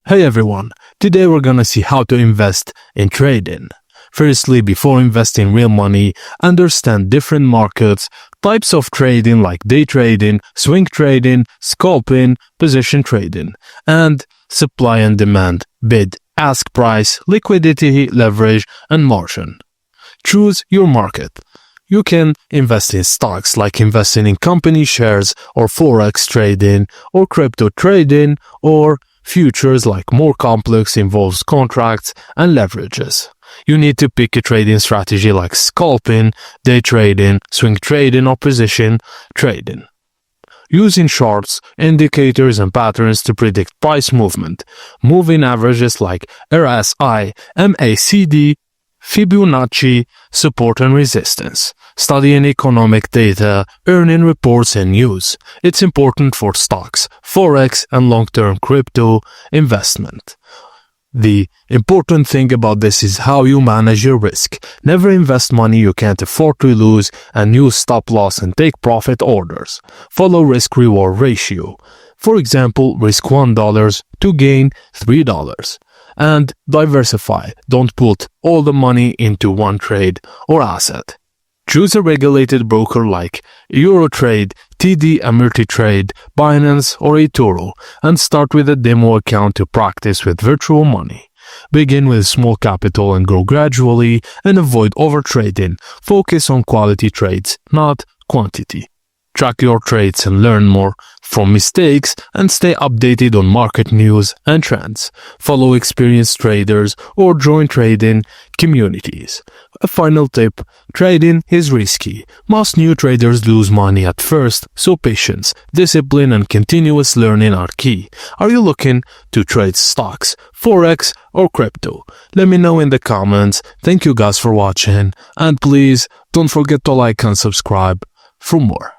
Hey everyone, today we're gonna see how to invest in trading. Firstly, before investing real money, understand different markets, types of trading like day trading, swing trading, scalping, position trading, and supply and demand, bid, ask price, liquidity, leverage, and margin. Choose your market. You can invest in stocks like investing in company shares or forex trading or crypto trading or futures like more complex involves contracts and leverages. You need to pick a trading strategy like scalping, day trading, swing trading or position trading. Using charts, indicators and patterns to predict price movement. Moving averages like RSI, MACD, Fibonacci, support and resistance. Studying economic data, earning reports and news. It's important for stocks, forex and long-term crypto investment. The important thing about this is how you manage your risk. Never invest money you can't afford to lose and use stop loss and take profit orders. Follow risk-reward ratio. For example, risk $1 to gain $3. And diversify. Don't put all the money into one trade or asset. Choose a regulated broker like Eurotrade, TD Ameritrade, Binance or eToro and start with a demo account to practice with virtual money. Begin with small capital and grow gradually and avoid overtrading. Focus on quality trades, not quantity. Track your trades and learn more from mistakes and stay updated on market news and trends. Follow experienced traders or join trading communities. A final tip, trading is risky. Most new traders lose money at first, so patience, discipline and continuous learning are key. Are you looking to trade stocks, forex or crypto? Let me know in the comments. Thank you guys for watching and please don't forget to like and subscribe for more.